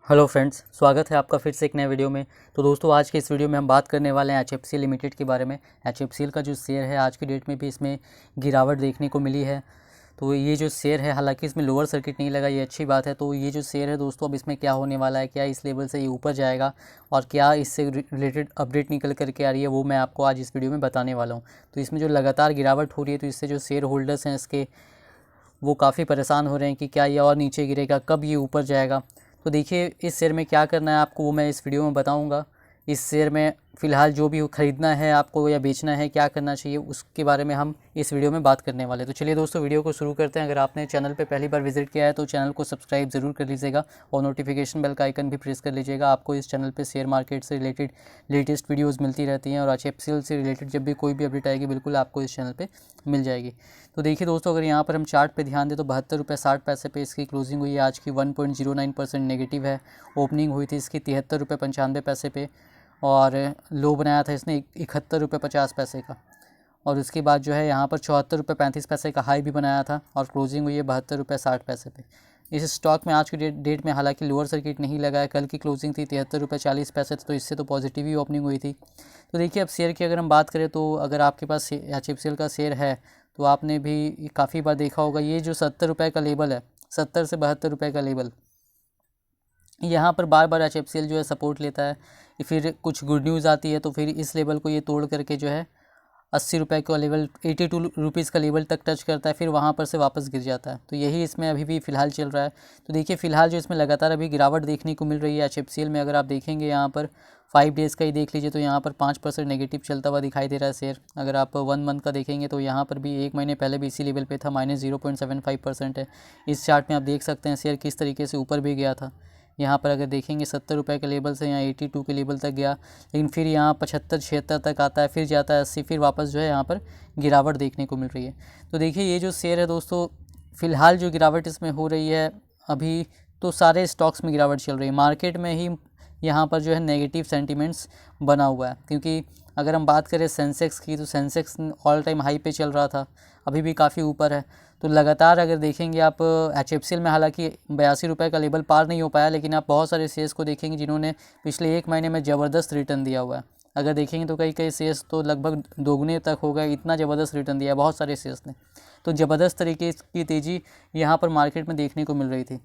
Hello friends, स्वागत है आपका फिर से एक नए वीडियो में। तो दोस्तों, आज के इस वीडियो में हम बात करने वाले हैं एचएफसीएल लिमिटेड के बारे में। एचएफसीएल का जो शेयर है आज की डेट में भी इसमें गिरावट देखने को मिली है। तो ये जो शेयर है, हालांकि इसमें लोअर सर्किट नहीं लगा, ये अच्छी बात है। तो ये जो शेयर है दोस्तों, अब इसमें क्या होने वाला है, क्या इस लेवल से ये ऊपर जाएगा और क्या इससे रिलेटेड अपडेट निकल करके आ रही है, वो मैं आपको आज इस वीडियो में बताने वाला हूँ। तो इसमें जो लगातार गिरावट हो रही है, तो इससे जो शेयर होल्डर्स हैं इसके, वो काफ़ी परेशान हो रहे हैं कि क्या ये और नीचे गिरेगा, कब ये ऊपर जाएगा। तो देखिए, इस शेयर में क्या करना है आपको, वो मैं इस वीडियो में बताऊंगा। इस शेयर में फ़िलहाल जो भी ख़रीदना है आपको या बेचना है, क्या करना चाहिए, उसके बारे में हम इस वीडियो में बात करने वाले हैं। तो चलिए दोस्तों, वीडियो को शुरू करते हैं। अगर आपने चैनल पे पहली बार विजिट किया है तो चैनल को सब्सक्राइब ज़रूर कर लीजिएगा और नोटिफिकेशन बेल का आइकन भी प्रेस कर लीजिएगा। आपको इस चैनल पे शेयर मार्केट से रिलेटेड लेटेस्ट वीडियोज़ मिलती रहती हैं और एचएफसीएल से रिलेटेड जब भी कोई भी अपडेट आएगी, बिल्कुल आपको इस चैनल पर मिल जाएगी। तो देखिए दोस्तों, अगर यहाँ पर हम चार्ट पे ध्यान दें तो 72 रुपये 60 पैसे पे इसकी क्लोजिंग हुई है। आज की 1.09% नेगेटिव है। ओपनिंग हुई थी इसकी 73 रुपये 95 पैसे पे और लो बनाया था इसने 71 रुपये 50 पैसे का। और उसके बाद जो है यहाँ पर 74 रुपये 35 पैसे का हाई भी बनाया था और क्लोजिंग हुई है 72 रुपये 60 पैसे पे। इस स्टॉक में आज की डेट में हालांकि लोअर सर्किट नहीं लगा है। कल की क्लोजिंग थी 73 रुपये 40 पैसे, तो इससे तो पॉजिटिव ही ओपनिंग हुई थी। तो देखिए, अब शेयर की अगर हम बात करें तो अगर आपके पास एचएफसीएल का शेयर है तो आपने भी काफ़ी बार देखा होगा, ये जो 70 रुपये का लेवल है, 70 से 72 रुपये का लेवल, यहाँ पर बार बार एचएफसीएल जो है सपोर्ट लेता है। फिर कुछ गुड न्यूज़ आती है तो फिर इस लेवल को ये तोड़ करके जो है 80 रुपये का लेवल, 82 रुपीज़ का लेवल तक टच करता है, फिर वहाँ पर से वापस गिर जाता है। तो यही इसमें अभी भी फ़िलहाल चल रहा है। तो देखिए, फ़िलहाल जो इसमें लगातार अभी गिरावट देखने को मिल रही है एचएफसीएल में। अगर आप देखेंगे यहाँ पर 5 डेज़ का ही देख लीजिए तो यहाँ पर 5% नेगेटिव चलता हुआ दिखाई दे रहा है शेयर। अगर आप 1 मंथ का देखेंगे तो यहाँ पर भी 1 महीने पहले भी इसी लेवल पे था, -0.75% है। इस चार्ट में आप देख सकते हैं शेयर किस तरीके से ऊपर भी गया था। यहाँ पर अगर देखेंगे 70 रुपये के लेवल से यहाँ 82 के लेवल तक गया, लेकिन फिर यहाँ 75-76 तक आता है, फिर जाता है 80, फिर वापस जो है यहाँ पर गिरावट देखने को मिल रही है। तो देखिए, ये जो शेयर है दोस्तों, फ़िलहाल जो गिरावट इसमें हो रही है, अभी तो सारे स्टॉक्स में गिरावट चल रही है। मार्केट में ही यहाँ पर जो है नेगेटिव सेंटिमेंट्स बना हुआ है, क्योंकि अगर हम बात करें सेंसेक्स की तो सेंसेक्स ऑल टाइम हाई पे चल रहा था, अभी भी काफ़ी ऊपर है। तो लगातार अगर देखेंगे आप एचएफसीएल में, हालांकि 82 रुपये का लेवल पार नहीं हो पाया, लेकिन आप बहुत सारे शेयर्स को देखेंगे जिन्होंने पिछले 1 महीने में ज़बरदस्त रिटर्न दिया हुआ है। अगर देखेंगे तो कई कई शेयर्स तो लगभग दोगुने तक हो गए, इतना ज़बरदस्त रिटर्न दिया है बहुत सारे शेयर्स ने। तो ज़बरदस्त तरीके की तेज़ी यहाँ पर मार्केट में देखने को मिल रही थी।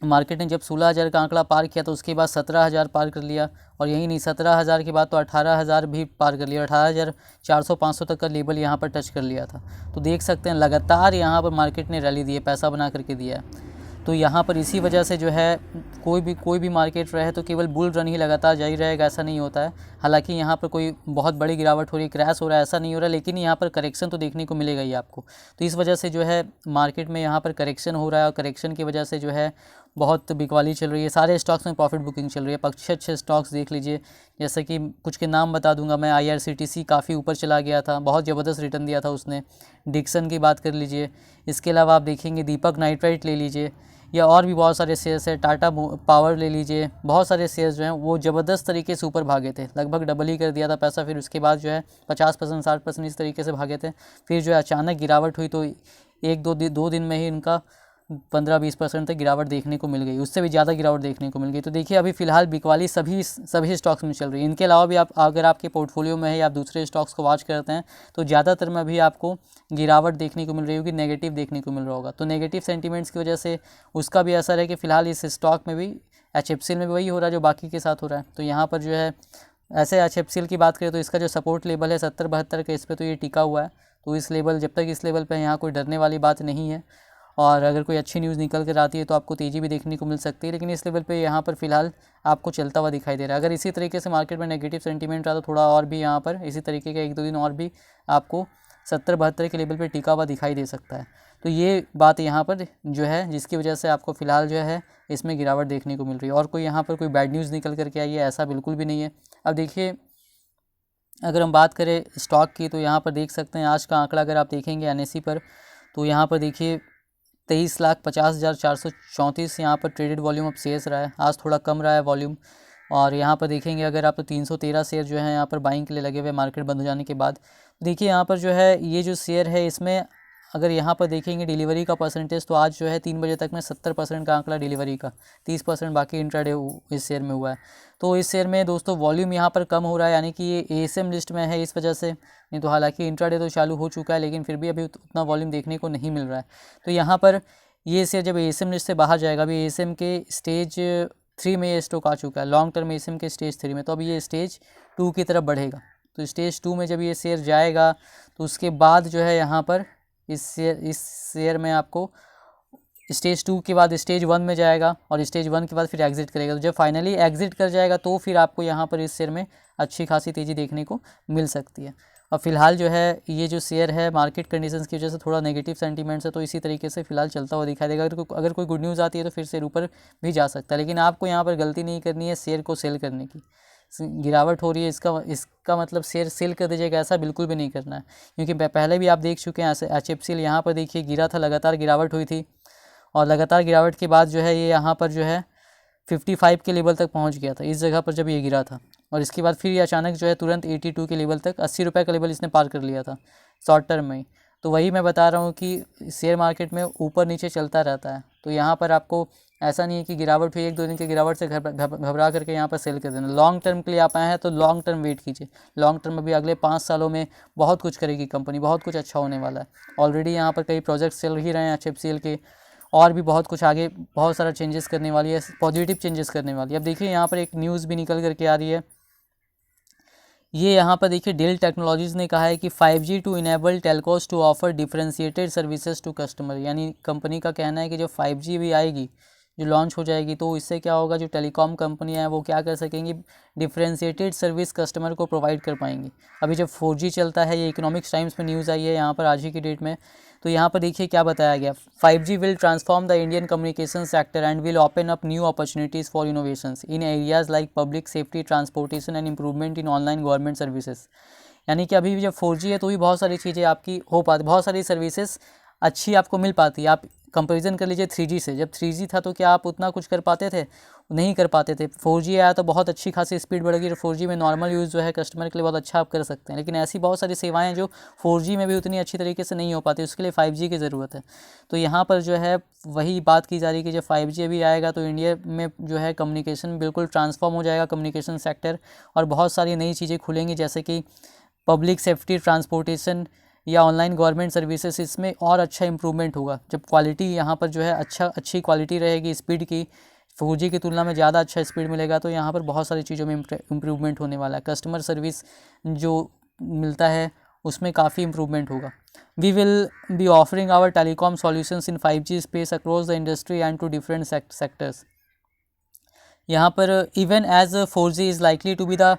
मार्केट ने जब 16,000 का आंकड़ा पार किया तो उसके बाद 17,000 पार कर लिया, और यही नहीं, 17,000 के बाद तो 18,000 भी पार कर लिया। 18,400-500 तक का लेवल यहाँ पर टच कर लिया था। तो देख सकते हैं लगातार यहाँ पर मार्केट ने रैली दी है, पैसा बना करके दिया है। तो यहाँ पर इसी वजह से जो है कोई भी मार्केट रहे तो केवल बुल रन ही लगातार जारी रहेगा, ऐसा नहीं होता है। हालांकि यहाँ पर कोई बहुत बड़ी गिरावट हो रही है, क्रैश हो रहा है, ऐसा नहीं हो रहा है, लेकिन यहाँ पर करेक्शन तो देखने को मिलेगा ही आपको। तो इस वजह से जो है मार्केट में यहाँ पर करेक्शन हो रहा है और करेक्शन की वजह से जो है बहुत बिकवाली चल रही है। सारे स्टॉक्स में प्रॉफिट बुकिंग चल रही है। अच्छे अच्छे स्टॉक्स देख लीजिए, जैसे कि कुछ के नाम बता दूंगा मैं। आईआरसीटीसी काफ़ी ऊपर चला गया था, बहुत ज़बरदस्त रिटर्न दिया था उसने। डिक्सन की बात कर लीजिए। इसके अलावा आप देखेंगे दीपक नाइट्राइट ले लीजिए, या और भी बहुत सारे शेयर्स है। टाटा पावर ले लीजिए, बहुत सारे शेयर्स जो हैं वो ज़बरदस्त तरीके से ऊपर भागे थे, लगभग डबल ही कर दिया था पैसा। फिर उसके बाद जो है 50% 60% इस तरीके से भागे थे। फिर जो है अचानक गिरावट हुई तो एक दो दिन में ही इनका 15-20% तक गिरावट देखने को मिल गई, उससे भी ज़्यादा गिरावट देखने को मिल गई। तो देखिए, अभी फ़िलहाल बिकवाली सभी स्टॉक्स में चल रही है। इनके अलावा भी आप, अगर आपके पोर्टफोलियो में है या आप दूसरे स्टॉक्स को वॉच करते हैं, तो ज़्यादातर में अभी आपको गिरावट देखने को मिल रही होगी, नेगेटिव देखने को मिल रहा होगा। तो नेगेटिव सेंटीमेंट्स की वजह से उसका भी असर है कि फ़िलहाल इस स्टॉक में भी, एचएफसीएल में भी वही हो रहा है जो बाकी के साथ हो रहा है। तो यहाँ पर जो है, ऐसे एचएफसीएल की बात करें तो इसका जो सपोर्ट लेवल है 70-72 का, इस पर तो ये टिका हुआ है। तो इस लेवल, जब तक इस लेवल पर यहाँ कोई डरने वाली बात नहीं है, और अगर कोई अच्छी न्यूज़ निकल कर आती है तो आपको तेज़ी भी देखने को मिल सकती है। लेकिन इस लेवल पे यहाँ पर फ़िलहाल आपको चलता हुआ दिखाई दे रहा है। अगर इसी तरीके से मार्केट में नेगेटिव सेंटीमेंट रहा तो थोड़ा और भी यहाँ पर इसी तरीके का 1-2 दिन और भी आपको 70-72 के लेवल पे टिका हुआ दिखाई दे सकता है। तो ये बात यहाँ पर जो है, जिसकी वजह से आपको फ़िलहाल जो है इसमें गिरावट देखने को मिल रही है। और कोई यहाँ पर कोई बैड न्यूज़ निकल करके आई है, ऐसा बिल्कुल भी नहीं है। अब देखिए, अगर हम बात करें स्टॉक की तो यहाँ पर देख सकते हैं आज का आंकड़ा अगर आप देखेंगे एनएसई पर, तो यहाँ पर देखिए 23,50,434 यहाँ पर ट्रेडेड वॉल्यूम ऑफ शेयर्स रहा है। आज थोड़ा कम रहा है वॉल्यूम। और यहाँ पर देखेंगे अगर आप, तो 313 शेयर जो है यहाँ पर बाइंग के लिए लगे हुए मार्केट बंद हो जाने के बाद। देखिए यहाँ पर जो है, ये जो शेयर है इसमें अगर यहाँ पर देखेंगे डिलीवरी का परसेंटेज, तो आज जो है 3 बजे तक में 70% का आंकड़ा डिलीवरी का, 30% बाकी इंट्राडे इस शेयर में हुआ है। तो इस शेयर में दोस्तों वॉल्यूम यहाँ पर कम हो रहा है, यानी कि ये ASM लिस्ट में है इस वजह से, नहीं तो हालांकि इंट्राडे तो चालू हो चुका है, लेकिन फिर भी अभी उतना वॉल्यूम देखने को नहीं मिल रहा है। तो यहाँ पर ये शेयर जब ASM लिस्ट से बाहर जाएगा, अभी ASM के स्टेज 3 में ये स्टॉक आ चुका है, लॉन्ग टर्म ASM के स्टेज 3 में, तो अभी ये स्टेज 2 की तरफ बढ़ेगा। तो स्टेज 2 में जब ये शेयर जाएगा तो उसके बाद जो है यहाँ पर इस शेयर में आपको स्टेज 2 के बाद स्टेज 1 में जाएगा, और स्टेज 1 के बाद फिर एग्जिट करेगा। तो जब फाइनली एग्जिट कर जाएगा तो फिर आपको यहाँ पर इस शेयर में अच्छी खासी तेज़ी देखने को मिल सकती है। और फिलहाल जो है ये जो शेयर है मार्केट कंडीशंस की वजह से थोड़ा नेगेटिव सेंटीमेंट्स है, तो इसी तरीके से फिलहाल चलता हुआ दिखाई देगा। अगर कोई गुड न्यूज़ आती है तो फिर शेयर ऊपर भी जा सकता है, लेकिन आपको यहाँ पर गलती नहीं करनी है शेयर को सेल करने की। गिरावट हो रही है इसका मतलब शेयर सेल कर दीजिएगा, ऐसा बिल्कुल भी नहीं करना है, क्योंकि पहले भी आप देख चुके हैं HFCL यहाँ पर देखिए गिरा था, लगातार गिरावट हुई थी, और लगातार गिरावट के बाद जो है ये यहाँ पर जो है 55 के लेवल तक पहुँच गया था इस जगह पर जब ये गिरा था, और इसके बाद फिर ये अचानक जो है तुरंत 82 के लेवल तक, 80 रुपये का लेवल इसने पार कर लिया था शॉर्ट टर्म में ही। तो वही मैं बता रहा हूँ कि शेयर मार्केट में ऊपर नीचे चलता रहता है, तो यहाँ पर आपको ऐसा नहीं है कि गिरावट हुई 1-2 दिन की गिरावट से घबरा करके यहाँ पर सेल कर देना। लॉन्ग टर्म के लिए आप आए हैं तो लॉन्ग टर्म वेट कीजिए। लॉन्ग टर्म में भी अगले 5 सालों में बहुत कुछ करेगी कंपनी, बहुत कुछ अच्छा होने वाला है। ऑलरेडी यहाँ पर कई प्रोजेक्ट्स चल ही रहे हैं HFCL के, और भी बहुत कुछ आगे बहुत सारा चेंजेस करने वाली है, पॉजिटिव चेंजेस करने वाली है। अब देखिए यहाँ पर एक न्यूज़ भी निकल करके आ रही है, ये यहाँ पर देखिए डेल टेक्नोलॉजीज़ ने कहा है कि 5G to enable telcos to offer differentiated services to customer. यानी कंपनी का कहना है कि जो 5G भी आएगी, जो लॉन्च हो जाएगी, तो इससे क्या होगा, जो टेलीकॉम कंपनियां हैं वो क्या कर सकेंगी, डिफरेंशिएटेड सर्विस कस्टमर को प्रोवाइड कर पाएंगी। अभी जब 4G चलता है, ये इकोनॉमिक्स टाइम्स में न्यूज़ आई है यहाँ पर आज ही की डेट में, तो यहाँ पर देखिए क्या बताया गया, 5G will transform the Indian communication sector and will open up new opportunities for innovations in areas like public safety, transportation and improvement in online government services. यानी कि अभी भी जब 4G है तो भी बहुत सारी चीज़ें आपकी हो पाती, बहुत सारी सर्विसेज अच्छी आपको मिल पाती है। आप कंपैरिजन कर लीजिए 3G से, जब 3G था तो क्या आप उतना कुछ कर पाते थे, नहीं कर पाते थे। 4G आया तो बहुत अच्छी खासी स्पीड बढ़ गई, और 4G में नॉर्मल यूज़ जो है कस्टमर के लिए बहुत अच्छा आप कर सकते हैं। लेकिन ऐसी बहुत सारी सेवाएं हैं जो 4G में भी उतनी अच्छी तरीके से नहीं हो पाती, उसके लिए 5G की ज़रूरत है। तो यहाँ पर जो है वही बात की जा रही है कि जब 5G भी आएगा तो इंडिया में जो है कम्युनिकेशन बिल्कुल ट्रांसफॉर्म हो जाएगा, कम्युनिकेशन सेक्टर, और बहुत सारी नई चीज़ें खुलेंगी, जैसे कि पब्लिक सेफ्टी, ट्रांसपोर्टेशन या ऑनलाइन गवर्नमेंट सर्विसेज, इसमें और अच्छा इंप्रूवमेंट होगा। जब क्वालिटी यहाँ पर जो है अच्छी क्वालिटी रहेगी स्पीड की, 4G की तुलना में ज़्यादा अच्छा स्पीड मिलेगा, तो यहाँ पर बहुत सारी चीज़ों में इम्प्रूवमेंट होने वाला है। कस्टमर सर्विस जो मिलता है उसमें काफ़ी इम्प्रूवमेंट होगा। We will be offering our telecom solutions in 5G space across the industry and to different sectors. यहाँ पर even as 4G is likely to be the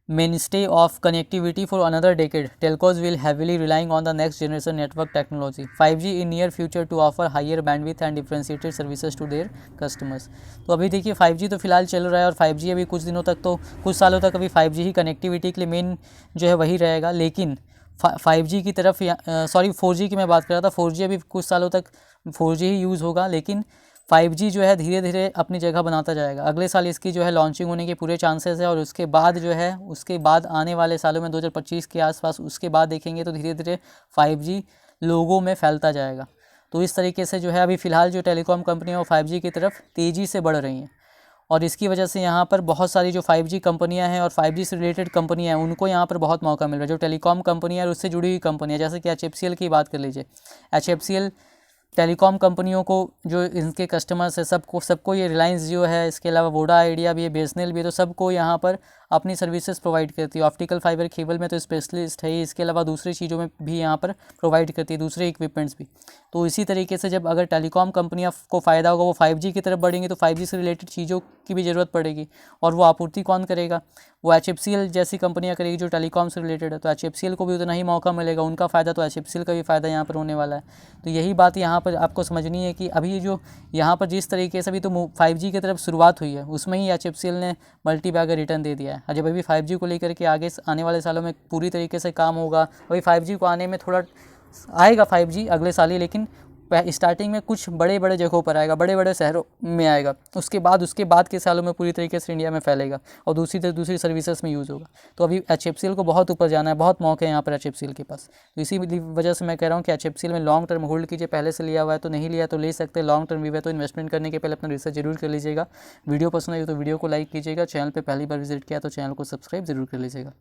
mainstay of connectivity for another decade, telcos will heavily relying on the next generation network technology 5G in near future to offer higher bandwidth and differentiated services to their customers। तो अभी देखिए 5G तो फिलहाल चल रहा है, और 5G अभी कुछ दिनों तक, तो कुछ सालों तक अभी 5G ही कनेक्टिविटी के लिए मेन जो है वही रहेगा। लेकिन 5G की तरफ 4G की मैं बात कर रहा था, 4G अभी कुछ सालों तक 4G ही यूज़ होगा, लेकिन 5G जो है धीरे धीरे अपनी जगह बनाता जाएगा। अगले साल इसकी जो है लॉन्चिंग होने के पूरे चांसेस है, और उसके बाद जो है उसके बाद आने वाले सालों में 2025 के आसपास उसके बाद देखेंगे तो धीरे धीरे 5G लोगों में फैलता जाएगा। तो इस तरीके से जो है अभी फ़िलहाल जो टेलीकॉम कंपनियाँ वो 5G की तरफ तेज़ी से बढ़ रही हैं, और इसकी वजह से यहाँ पर बहुत सारी जो 5G कंपनियाँ हैं और 5G से रिलेटेड कंपनियाँ हैं उनको यहाँ पर बहुत मौका मिल रहा है। जो टेलीकॉम कंपनियाँ और उससे जुड़ी हुई कंपनियाँ, जैसे कि HFCL की बात कर लीजिए, HFCL टेलीकॉम कंपनियों को, जो इनके कस्टमर्स है सबको ये रिलायंस जियो है, इसके अलावा वोडा आइडिया भी है, BSNL भी है, तो सबको यहाँ पर अपनी सर्विसेज प्रोवाइड करती है। ऑप्टिकल फाइबर केबल में तो स्पेशलिस्ट है ही, इसके अलावा दूसरी चीज़ों में भी यहाँ पर प्रोवाइड करती है, दूसरे इक्विपमेंट्स भी। तो इसी तरीके से जब अगर टेलीकॉम कंपनियाँ को फ़ायदा होगा, वो 5G की तरफ बढ़ेंगी, तो 5G से रिलेटेड चीज़ों की भी ज़रूरत पड़ेगी, और वो आपूर्ति कौन करेगा, वो HFCL जैसी कंपनियाँ करेगी जो टेलीकॉम से रिलेटेड है। तो HFCL को भी उतना ही मौका मिलेगा, उनका फ़ायदा तो HFCL का भी फ़ायदा यहाँ पर होने वाला है। तो यही बात यहाँ पर आपको समझनी है कि अभी जो यहाँ पर जिस तरीके से अभी तो 5G की तरफ शुरुआत हुई है, उसमें ही HFCL ने मल्टी बैगर रिटर्न दे दिया है। और जब अभी 5G को लेकर के आगे आने वाले सालों में पूरी तरीके से काम होगा, अभी 5G को आने में थोड़ा आएगा 5G अगले साल ही, लेकिन स्टार्टिंग में कुछ बड़े बड़े जगहों पर आएगा, बड़े बड़े शहरों में आएगा, उसके बाद के सालों में पूरी तरीके से इंडिया में फैलेगा और दूसरी सर्विसेज में यूज़ होगा। तो अभी HFCL को बहुत ऊपर जाना है, बहुत मौके हैं यहाँ पर HFCL के पास। तो इसी वजह से मैं कह रहा हूँ कि HFCL में लॉन्ग टर्म होल्ड कीजिए। पहले से लिया हुआ है तो नहीं लिया तो ले सकते हैं, लॉन्ग टर्म व्यू है तो इन्वेस्टमेंट करने के पहले अपना रिसर्च जरूर कर लीजिएगा। वीडियो पसंद आई तो वीडियो को लाइक कीजिएगा, चैनल पर पहली बार विजिट किया तो चैनल को सब्सक्राइब जरूर कर लीजिएगा।